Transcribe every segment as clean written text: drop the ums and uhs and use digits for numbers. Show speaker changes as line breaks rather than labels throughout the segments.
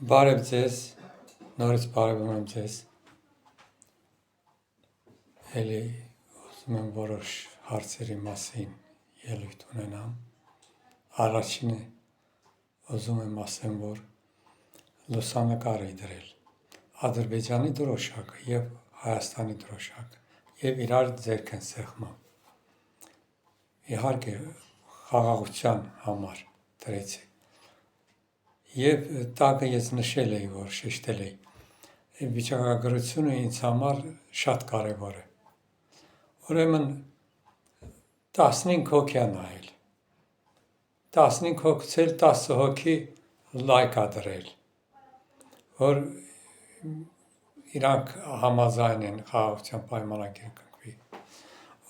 Բարև ձեզ, նորից բարևում եմ ձեզ, էլի ուզում եմ որոշ հարցերի մասին ելույթ ունենամ, առաջինը ուզում եմ ասեմ, որ լուսանկար էի դրել, Ադրբեջանի դրոշակը և Հայաստանի դրոշակը և իրար ձեռք են սեղմում, իհարկե խաղաղության համար դրեցի, և տակը ես նշել էի, որ շեշտել էի, վիճակագրությունը ինձ համար շատ կարևոր է, ուրեմն 15 հոգի է նայել, 15 հոգուց էլ 10 հոգի լայք ա դրել, որ իրանք համաձայն են խաղաղության պայմանագիրը կնքվի,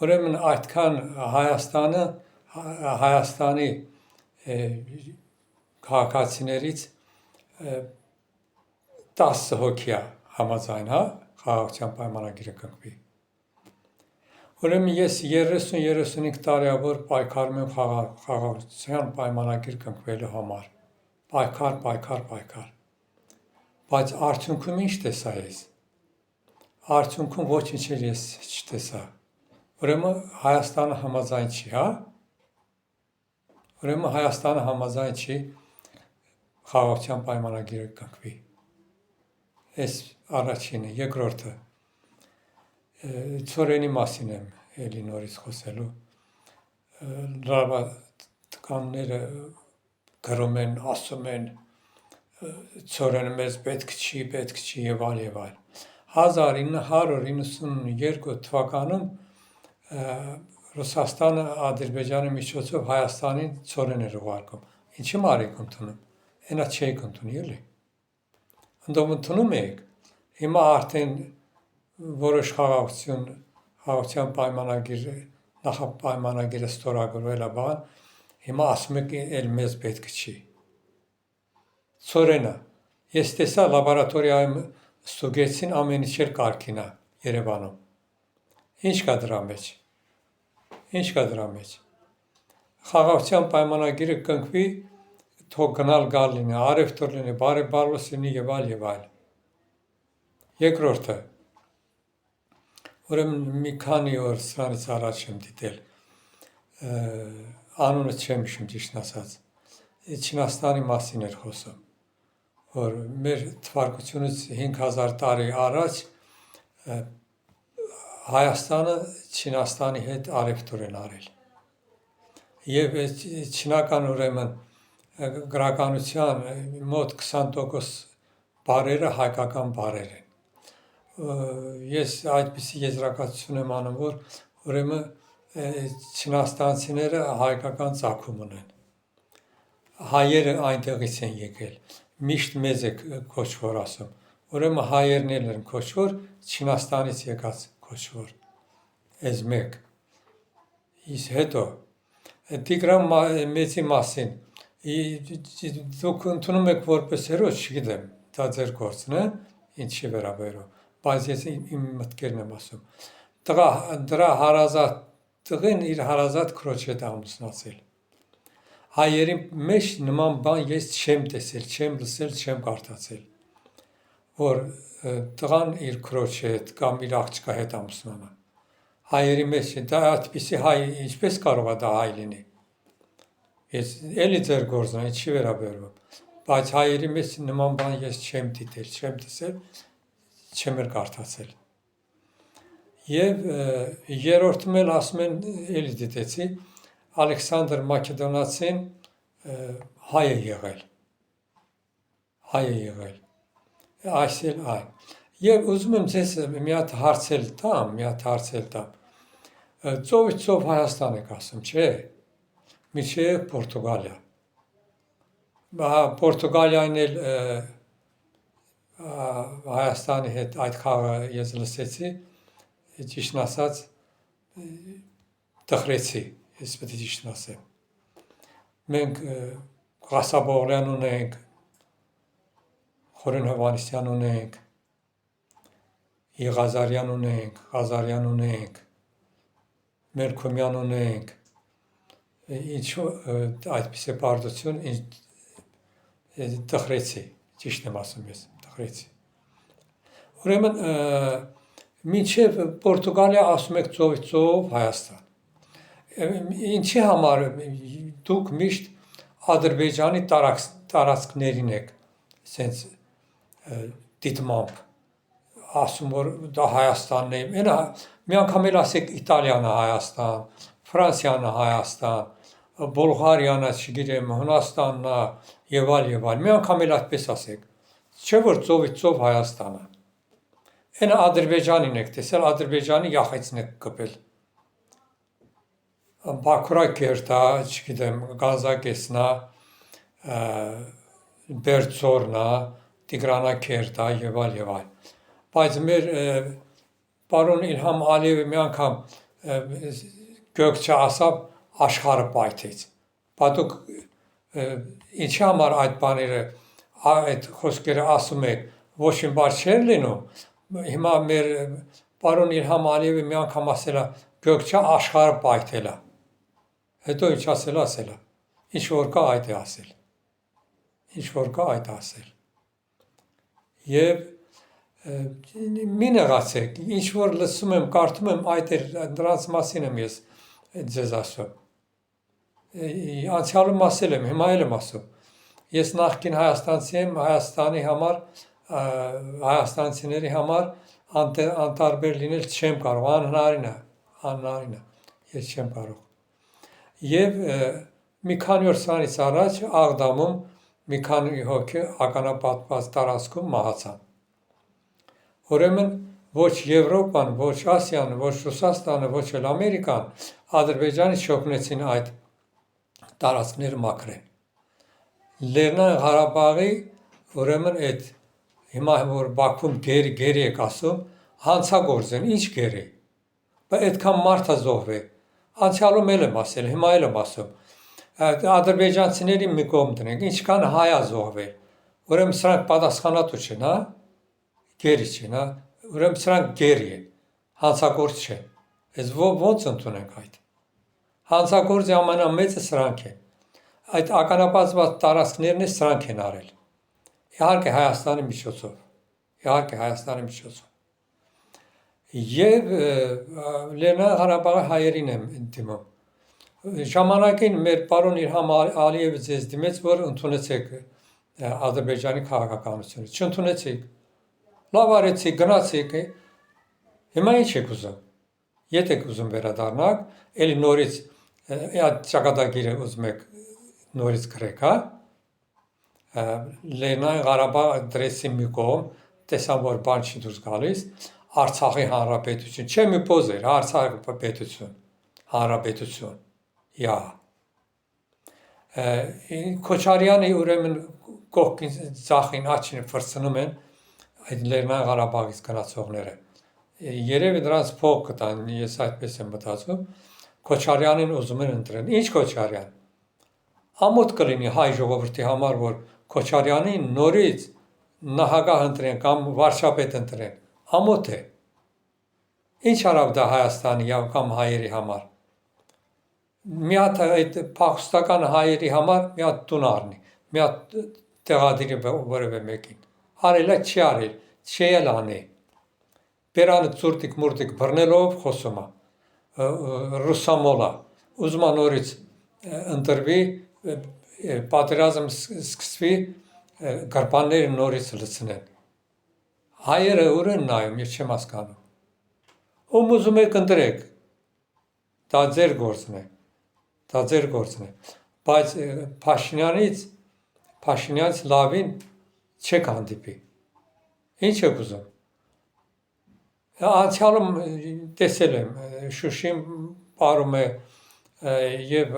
ուրեմն այդքան Հայաստանի քաղաքացիներից 10 հոգի է համաձայն, խաղաղության պայմանագիրը կնքվի, ուրեմն ես 30-35 տարի է, որ պայքարում եմ խաղաղության պայմանագիր կնքվելու համար, պայքար, բայց արդյունքում ինչ տեսա ես, արդյունքում ոչինչ էլ ես չտեսա, ուրեմն Հայաստանը համաձայն չի, ուրեմն Հայաստանը համաձայն չի խաղաղության պայմանագիրը կնքվի, այս առաջինը, երկրորդը, ցորենի մասին եմ էլի նորից խոսելու, լրատվականները գրում են, ասում են, ցորենը մեզ պետք չի և այլ, 1992 թվականում Ռուսաստանը Ադրբեջանի միջոցով Հայաստանին ցորեն էր ուղարկում, ինչի մարիք ընդունում, այնա չէիք ընդունի էլի, ընդում ընդունում էիք, հիմա արդեն որոշ խաղաղության պայմանագիրը, նախապայմանագիրը ստորագրվել է բան, հիմա ասում եք էլ մեզ պետք չի, ցորենը, ես տեսա լաբորատորիայում ստուգեցին ամեն ինչ էլ կարգին է Երևանում, ինչ կա դրա մեջ, խաղաղության պայմանագիրը կնքվի, թող գնալ գալ լինի, առևտուր լինի, բարեբարոս լինի և այլ, երկրորդը, ուրեմն մի քանի օր սրանից առաջ եմ դիտել, անունը չեմ հիշում ճիշտն ասած, Չինաստանի մասին էր խոսում, որ մեր թվարկությունից 5000 տարի առաջ Հայաստանը Չինաստանի հետ առևտուր են արել և չինական ուրեմն գրականության մոտ 20% բառերը հայկական բառեր են, ես այդպիսի եզրակացություն եմ անում, որ ուրեմն չինաստանցիները հայկական ծագում ունեն, հայերը այնտեղից են եկել, միշտ մեզ է կոչվոր ասում, ուրեմն հայերն էլ են կոչվոր, Չինաստանից եկած կոչվոր, այս մեկ, իսկ հետո, Տիգրան Մեծի մասին, դուք ընդունում եք որպես հերոս, չգիտեմ, դա ձեր գործն է, ինչի վերաբերում, բայց ես իմ մտքերն եմ ասում, դրա հարազատ տղին իր հարազատ քրոջ հետ ամուսնացել, հայերի մեջ նման բան ես չեմ տեսել, չեմ լսել, չեմ կարդացել, որ տղան իր քրոջ հետ կամ իր աղջկա հետ ամուսնանա, հայերի մեջ, դա այդպիսի հայ, ինչպես կարող է դա հայ լինի, ես էլի ձեր գործն է, ինչի վերաբերում, բայց հայերի մեջ նման բան ես չեմ դիտել, չեմ տեսել, չեմ էլ կարդացել, և երրորդում էլ ասում են, էլի դիտեցի, Ալեքսանդր Մակեդոնացին հայ է եղել, այս էլ այն, և ուզում եմ ձեզ մի հատ հարցել տամ, ծովից ծով Հայաստան եք ասում, չէ, մինչև Պորտուգալիա, Պորտուգալիան էլ Հայաստանի հետ այդ խաղը ես լսեցի, ճիշտն ասած, տխրեցի, ես պետք է ճիշտն ասեմ, մենք Ղասապօղլյան ունենք, Խորեն Հովհաննիսյան ունենք, Եղազարյան ունենք, Ղազարյան ունենք, Մելքոմյան ունենք, ինչու այդպես է պարտություն, տխրեցի, ճիշտ եմ ասում ես, տխրեցի։ Ուրեմն մինչև Պորտուգալիա ասում եք ծովից ծով Հայաստան։ Ինչի համար դուք միշտ Ադրբեջանի տարածքներին եք սենց դիտմամբ ասում որ դա Հայաստանն է, մի անգամ էլ ասեք Իտալիան է Հայաստան, Ֆրանսիան է Հայաստան, Բուլղարիան է, չգիտեմ, Հունաստանն է եւ այլ, մի անգամ էլ այդպես ասեք, չէ որ ծովից ծով Հայաստան է։ Այն Ադրբեջանին եք տեսել, Ադրբեջանի յախեցն եք կպել։ Բաքուրա կերտա, չգիտեմ, Գանձակեսն է, Բերձորն է, Տիգրանաքերտա եւ այլ։ Բայց մեր պարոն Իլհամ Ալիևը մի անգամ գոյքչա ասավ աշխարհը պայթեց։ Պատուկ ինչի համար այդ բաները, այդ խոսքերը ասում եք, ոչ մի բան չէր լինում։ Հիմա մեր պարոն Իլհամ Ալիևը մի անգամ ասել է գոյքչա աշխարհը պայթել է։ Հետո ինչ ասել է։ Ինչ որ կա այդ է ասել։ Ինչ որ կա այդ ասել։ Եվ մի նեղացեք, ինչ որ լսում եմ, կարդում եմ, այդ դրանց մասին եմ ես ձեզ ասում։ Անցյալում ասել եմ, հիմա էլ եմ ասում։ Ես նախկին հայաստանցի եմ, Հայաստանի համար, հայաստանցիների համար անտարբեր լինել չեմ կարող, անհնարին է, ես չեմ կարող։ Եվ մի քանի օր սրանից առաջ Աղդամում մի քանի հոգի ականապատված տարածքում մահացան։ Ուրեմն ոչ Եվրոպան, ոչ Ասիան, ոչ Ռուսաստանը, ոչ էլ Ամերիկան Ադրբեջանից չօգնեցին այդ տարածքները մաքրեն։ Լեռնային Ղարաբաղի ուրեմն այդ հիմա որ Բաքվում գերի եք ասում, հանցագործ են, ինչ գերի։ Բայց այդքան մարդ է զոհվել։ Անցյալում էլ եմ ասել, հիմա էլ եմ ասում։ Ադրբեջանցիների մի կողմ դնենք, ինչքան հայ է զոհվել։ Ուրեմն սրանք պատասխանատու չեն, հա։ Գերի չեն, հա։ Ուրեմն սրանք գերի են, հանցագործ չեն։ Այս ոնց ընդունենք այդ։ Հանցագործի ամենամեծը սրանք են։ Այդ ականապատված տարածքներն սրանք են արել։ Իհարկե Հայաստանի միջոցով։ Եվ Լեռնային Ղարաբաղի հայերին եմ դիմում։ Ժամանակին մեր պարոն Իլհամ Ալիևը ձեզ դիմեց, որ ընդունեցեք Ադրբեջանի քաղաքականությունը։ Չընդունեցիք։ Լավ արեցիք, գնացիք։ Հիմա ինչ եք ուզում։ Եթե եք ուզում վերադառնաք, էլի նորից այդ ճակատագիրը ուզում եք նորից գրեք, հա։ Լեռնային Ղարաբաղ դրեցի մի կողմ, տեսան որ բան չի դուրս գալիս, Արցախի հանրապետություն, չէ մի պոզեր, Արցախի պետություն, հանրապետություն, յա։ Քոչարյանի ուրեմն կողքին ձախին աչին ֆրցնում են այդ Լեռնային Ղարաբաղից գնացողները։ Երևի դրանց փող կտան, ես այդպես եմ մտածում, Քոչարյանին ուզում են ընտրեն։ Ինչ Քոչարյան։ Ամոթ կլինի հայ ժողովրդի համար, որ Քոչարյանին նորից նախագահ ընտրեն կամ վարչապետ ընտրեն։ Ամոթ է։ Ինչ արավ դա Հայաստանի կամ հայերի համար։ Մի հատ այդ փախստական հայերի համար մի հատ տուն առնի, մի հատ տեղադրի որևէ մեկին։ Արելա չի արել, չի էլ անի։ Բերանը ծուրտիկ մուրտիկ բռնելով խոսում է, ռուսամոլա, ուզում է նորից ընտրվի, պատերազմ սկսվի, գրպանները նորից լցնեն։ Հայերը ուր են նայում, ես չեմ հասկանում։ Ում ուզում եք ընտրեք, դա ձեր գործն է, բայց Փաշինյանից լավին չեք հանդիպի, ինչ եք ուզում։ Անցյալում տեսել եմ, Շուշին պարում է և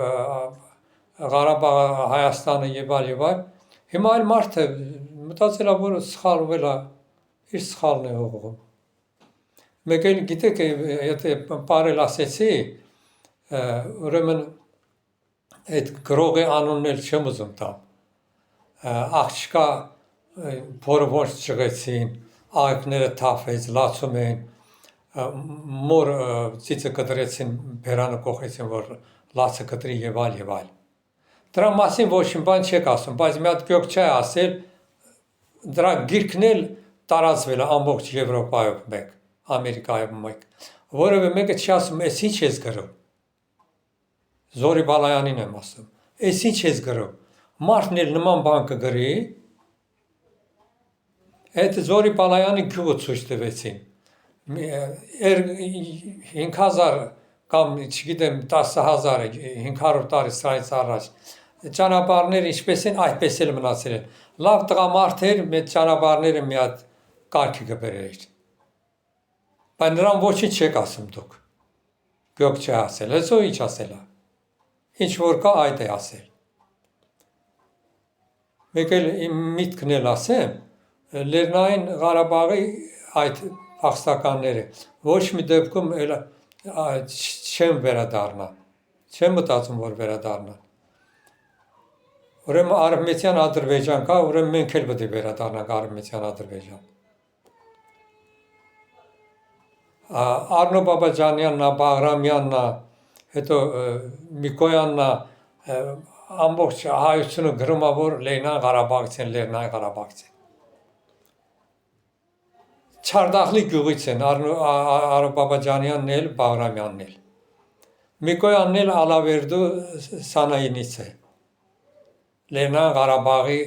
Ղարաբաղը, Հայաստանը և այլ, հիմա այլ մարդը մտածել է, որ սխալվել է, իր սխալն է հողում։ Մեկ էլ գիտեք, եթե պարել ասեցի, ուրեմն այդ գրողի անունն էլ չեմ ուզում տամ։ Աղջկա որը ոչ ճղեցին, աղիքները թափեց, լացում են, մոր ծիծը կտրեցին, բերանը կողեցին, որ լացը կտրի և այլ։ Դրա մասին ոչ մի բան չեք ասում, բայց մի հատ գյոք չէ ասել, դրա գիրքն էլ տարածվել է ամբողջ Եվրոպայում մեկ, Ամերիկայում մեկ, որևէ մեկը չի ասում, ես ինչ ես գրում, Զորի Բալայանին եմ ասում, ես ինչ ես գրում, մարդն էլ նման բան կգրի, այդ Զորի Բալայանի գյուղը ցույց տվեցին, 5000 կամ չգիտեմ 10000 500 տարի սրանից առաջ ճանապարհները ինչպես են այդպես էլ մնացել են, լավ տղամարդ էր, մեծ ճանապարհները մի հատ կարգի կբերեր, բայց նրան ոչինչ չեք ասում դուք, գյուղ չի ասել, հեսո ինչ ասել է, ինչ որ կա այդ է ասել, մեկ էլ իմ միտքն էլ ասեմ, Լեռնային Ղարաբաղի այդ փախստականները ոչ մի դեպքում չեմ վերադառնա, չեմ մտածում, որ վերադառնա, ուրեմն Արևմտյան Ադրբեջան կա, ուրեմն մենք էլ պետք է վերադառնանք Արևմտյան Ադրբեջան, Արնո Բաբաջանյանն, Բաղրամյանն, հետո Միկոյանն, ամբողջ հայությունը գրում է, որ Լեռնային Ղարաբաղից են, Չարդախլի գյուղից են, Արնո Բաբաջանյանն էլ, Բաղրամյանն էլ, Միկոյանն էլ Ալավերդու Սանայինից է, Լեռնային Ղարաբաղի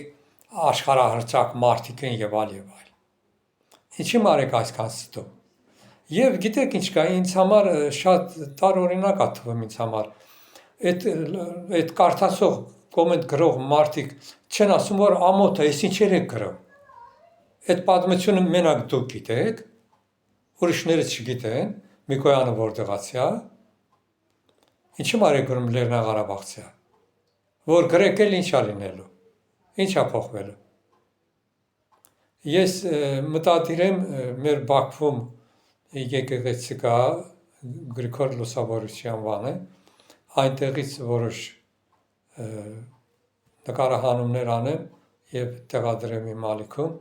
աշխարհահռչակ մարդիկ են եւ այլ, ինչի մարեք այսքան ստու, եւ գիտեք ինչ կա, ինձ համար շատ տարօրինակ է թվում ինձ համար, այդ կարդացող կոմենտ գրող մարդիկ չեն ասում, որ ամոթ է, ես ինչեր եք գրում, այդ պատմությունը մենակ դուք գիտեք, ուրիշները չգիտեն, Միկոյանը որտեղացի է, ինչի մարեք գրում Լեռնային Ղարաբաղցի է, որ գրեք էլ ինչ է լինելու, ինչ է փոխվելու, ես մտադիր եմ մեր Բաքվում եկեղեցի կա Գրիգոր Լուսավորչյան վանը, այնտեղից որոշ նկարահանումներ անեմ եւ տեղադրեմ իմ ալիքում,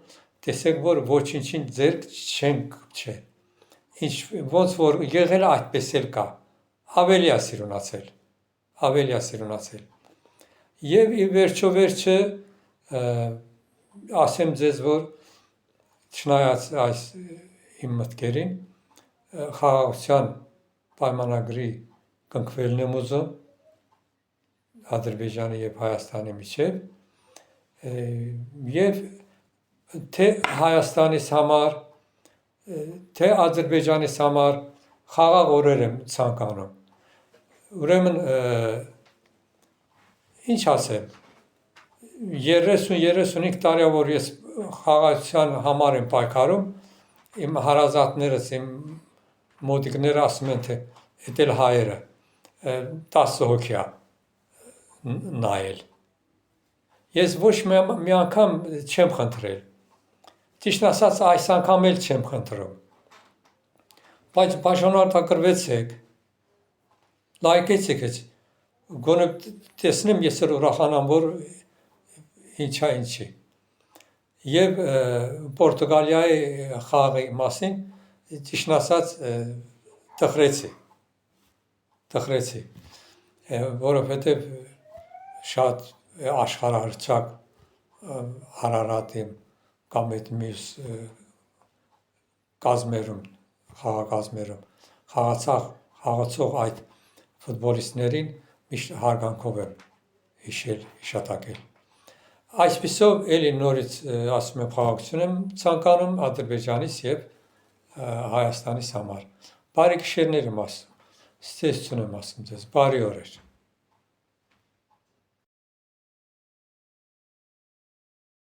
տեսեք, որ ոչինչին ձեռք չեն կպչել, ոնց որ եղել այդպես էլ կա, ավելի է սիրունացել, եւ ի վերջո վերջը ասեմ ձեզ, որ չնայած այս իմ մտքերին, խաղաղության պայմանագրի կնքվելն եմ ուզում Ադրբեջանի եւ Հայաստանի միջեւ եւ թե Հայաստանից համար, թե Ադրբեջանից համար խաղաղ օրեր եմ ցանկանում, ուրեմն ինչ ասեմ, 30-35 տարի որ ես խաղաղության համար եմ պայքարում, իմ հարազատներս, իմ մոտիկները ասում են, թե էդ էլ հայերը 10 հոգի է նայել, ես ոչ մի անգամ չեմ խնդրել, ճիշտ ասած այս անգամ էլ չեմ խնդրում, բայց բաժանորդագրվեցեք, լայքեցեք, գոնե տեսնեմ ես էլ ուրախանամ, որ ինչի, եւ Պորտուգալիայի խաղի մասին, ճիշտ ասած տխրեցի, որովհետեւ շատ աշխարհահռչակ Արարատին կամ այդ մյուս կազմերում, խաղակազմերում, խաղացող այդ ֆուտբոլիստներին միշտ հարգանքով եմ հիշատակել, այսպիսով էլի նորից ասում եմ խաղաղություն եմ ցանկանում Ադրբեջանից եւ Հայաստանից համար, բարի գիշերներ եմ ասում, ստեսություն եմ ասում ձեզ, բարի օրեր